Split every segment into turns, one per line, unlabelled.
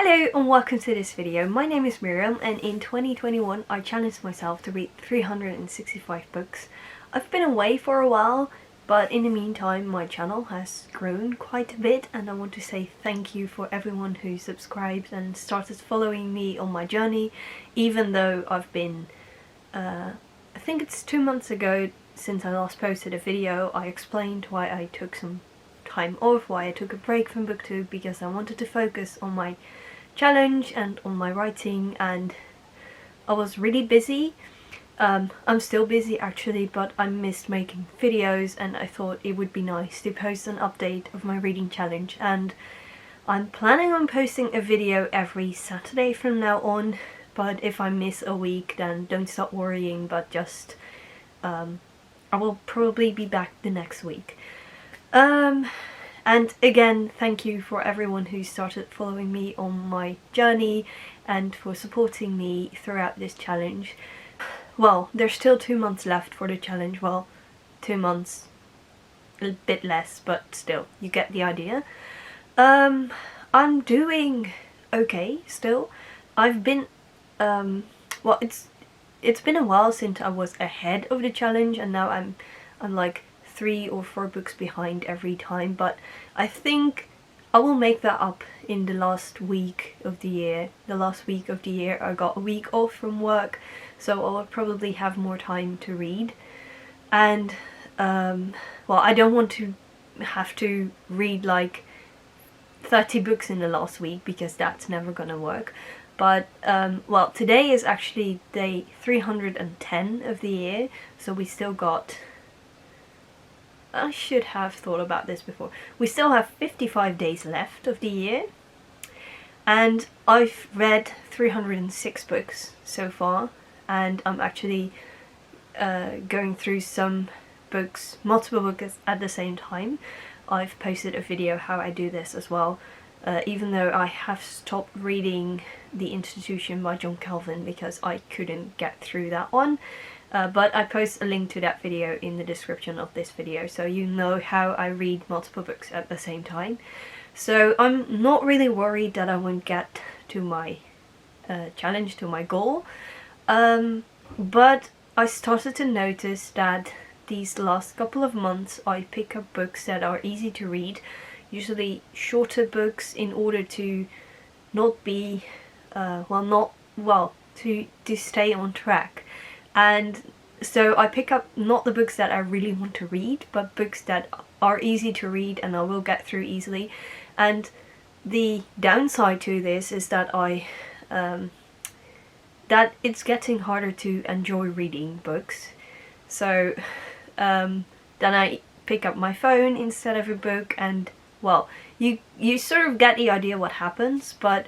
Hello and welcome to this video. My name is Miriam and in 2021 I challenged myself to read 365 books. I've been away for a while, but in the meantime my channel has grown quite a bit, and I want to say thank you for everyone who subscribed and started following me on my journey, even though I've been, I think it's 2 months ago since I last posted a video. I explained why I took some time off, why I took a break from booktube, because I wanted to focus on my challenge and on my writing, and I was really busy. I'm still busy actually, but I missed making videos, and I thought it would be nice to post an update of my reading challenge, and I'm planning on posting a video every Saturday from now on. But if I miss a week, then don't stop worrying, but just I will probably be back the next week. And again, thank you for everyone who started following me on my journey and for supporting me throughout this challenge. Well, there's still 2 months left for the challenge. Well, 2 months, a bit less, but still, you get the idea. I'm doing okay still. I've been, well, it's been a while since I was ahead of the challenge, and now I'm like 3 or 4 books behind every time, but I think I will make that up in the last week of the year. The last week of the year I got a week off from work, so I will probably have more time to read. And well, I don't want to have to read like 30 books in the last week, because that's never gonna work. But well, today is actually day 310 of the year, so we still got, I should have thought about this before. We still have 55 days left of the year, and I've read 306 books so far, and I'm actually going through some books, multiple books at the same time. I've posted a video how I do this as well, even though I have stopped reading The Institution by John Calvin because I couldn't get through that one. But I post a link to that video in the description of this video, so you know how I read multiple books at the same time. So I'm not really worried that I won't get to my challenge, to my goal. But I started to notice that these last couple of months I pick up books that are easy to read, usually shorter books, in order to not be, to stay on track. And so I pick up not the books that I really want to read, but books that are easy to read and I will get through easily. And the downside to this is that that it's getting harder to enjoy reading books. So then I pick up my phone instead of a book, and well, you sort of get the idea what happens. But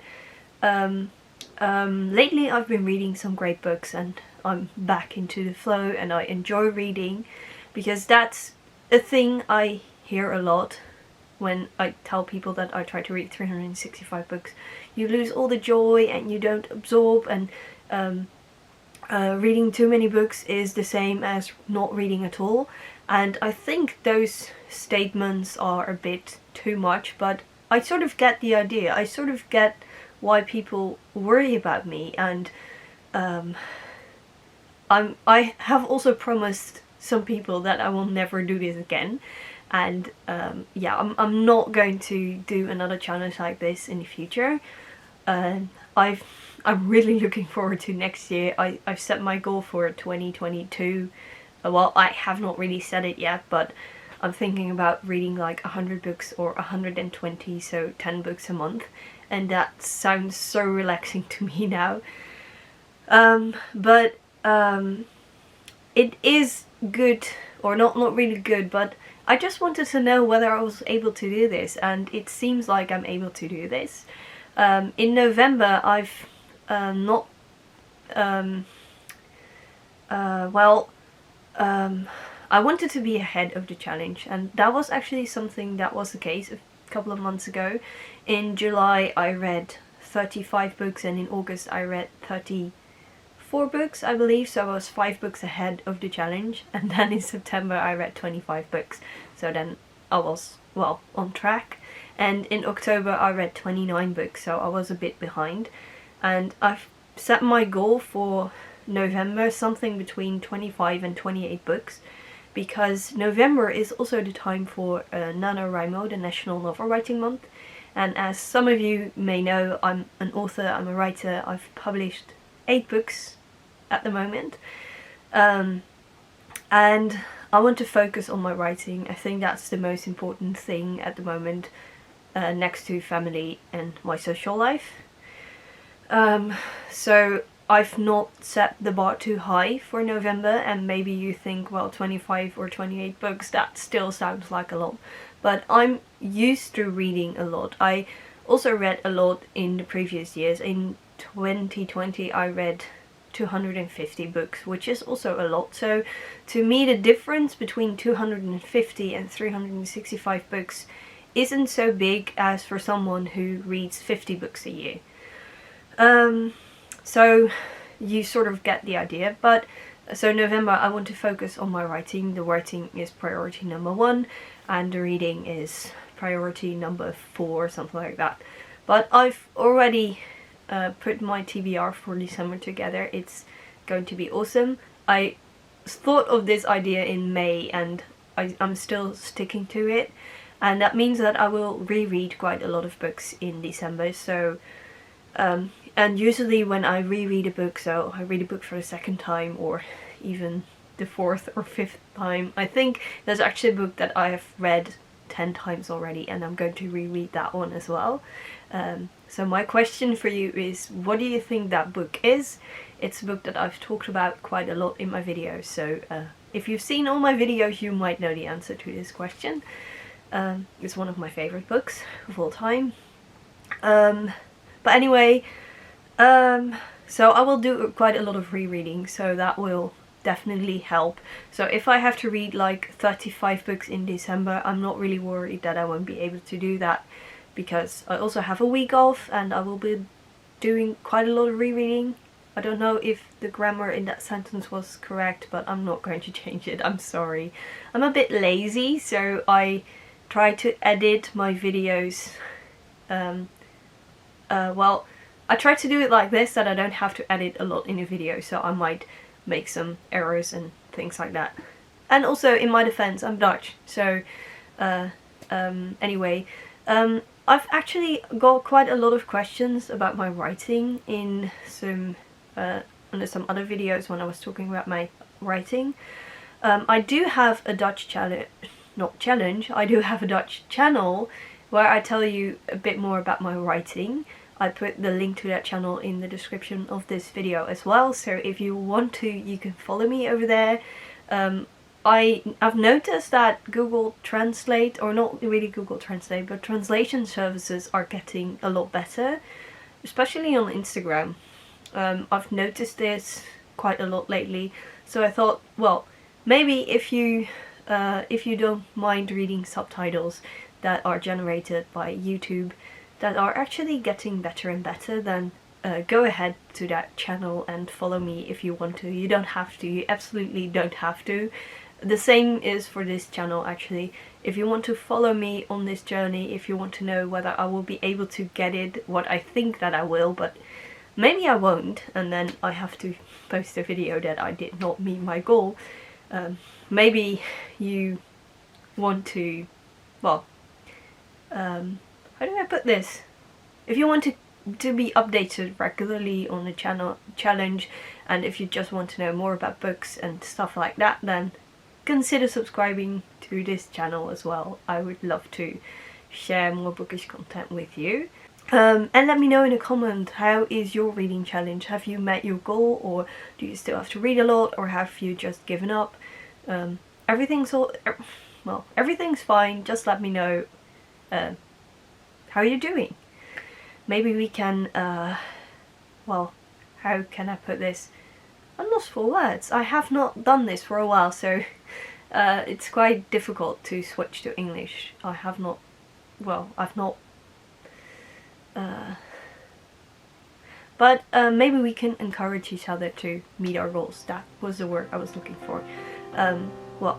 lately I've been reading some great books, and I'm back into the flow, and I enjoy reading, because that's a thing I hear a lot when I tell people that I try to read 365 books. You lose all the joy and you don't absorb, and reading too many books is the same as not reading at all. And I think those statements are a bit too much, but I sort of get the idea. I sort of get why people worry about me, and I have also promised some people that I will never do this again, and yeah, I'm not going to do another challenge like this in the future. I'm really looking forward to next year. I've set my goal for 2022. Well, I have not really set it yet, but I'm thinking about reading like 100 books or 120, so 10 books a month, and that sounds so relaxing to me now. But it is good, or not really good, but I just wanted to know whether I was able to do this, and it seems like I'm able to do this. In November I've I wanted to be ahead of the challenge, and that was actually something that was the case a couple of months ago. In July I read 35 books, and in August I read 34 books, I believe, so I was 5 books ahead of the challenge. And then in September I read 25 books, so then I was, well, on track. and in October I read 29 books, so I was a bit behind. And I've set my goal for November something between 25 and 28 books, because November is also the time for NaNoWriMo, the National Novel Writing Month. And as some of you may know, I'm an author, I'm a writer. I've published 8 books at the moment. And I want to focus on my writing. I think that's the most important thing at the moment, next to family and my social life. So I've not set the bar too high for November, and maybe you think, well, 25 or 28 books, that still sounds like a lot. But I'm used to reading a lot. I also read a lot in the previous years. In 2020 I read 250 books, which is also a lot. So to me, the difference between 250 and 365 books isn't so big as for someone who reads 50 books a year. So you sort of get the idea. But so November I want to focus on my writing. The writing is priority number 1 and the reading is priority number 4, something like that. But I've already put my TBR for December together. It's going to be awesome. I thought of this idea in May and I'm still sticking to it, and that means that I will reread quite a lot of books in December. So and usually when I reread a book, so I read a book for the 2nd time or even the 4th or 5th time, I think there's actually a book that I have read 10 times already, and I'm going to reread that one as well. So my question for you is, what do you think that book is? It's a book that I've talked about quite a lot in my videos, so if you've seen all my videos you might know the answer to this question. It's one of my favorite books of all time. But anyway, so I will do quite a lot of rereading, so that will definitely help. So if I have to read like 35 books in December, I'm not really worried that I won't be able to do that, because I also have a week off and I will be doing quite a lot of rereading. I don't know if the grammar in that sentence was correct, but I'm not going to change it, I'm sorry. I'm a bit lazy, so I try to edit my videos, well, I try to do it like this, that I don't have to edit a lot in a video, so I might make some errors and things like that. And also, in my defense, I'm Dutch, so anyway, I've actually got quite a lot of questions about my writing in some under some other videos when I was talking about my writing. I do have a Dutch challenge, I do have a Dutch channel where I tell you a bit more about my writing. I put the link to that channel in the description of this video as well, so if you want to, you can follow me over there. I've noticed that Google Translate, or not really Google Translate, but translation services are getting a lot better, especially on Instagram. I've noticed this quite a lot lately, so I thought, well, maybe if you don't mind reading subtitles that are generated by YouTube, that are actually getting better and better, then go ahead to that channel and follow me if you want to. You don't have to, you absolutely don't have to. The same is for this channel actually. If you want to follow me on this journey, if you want to know whether I will be able to get it, what I think that I will, but maybe I won't, and then I have to post a video that I did not meet my goal. Maybe you want to, well, how do I put this? If you want to be updated regularly on the challenge, and if you just want to know more about books and stuff like that, then consider subscribing to this channel as well. I would love to share more bookish content with you. And let me know in a comment, how is your reading challenge? Have you met your goal, or do you still have to read a lot, or have you just given up? Everything's fine, just let me know how you're doing. Maybe we can, well, how can I put this? I'm lost for words. I have not done this for a while, so it's quite difficult to switch to English. I've not, but maybe we can encourage each other to meet our goals. That was the word I was looking for. Well,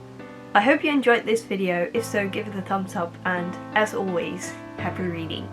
I hope you enjoyed this video. If so, give it a thumbs up, and as always, happy reading.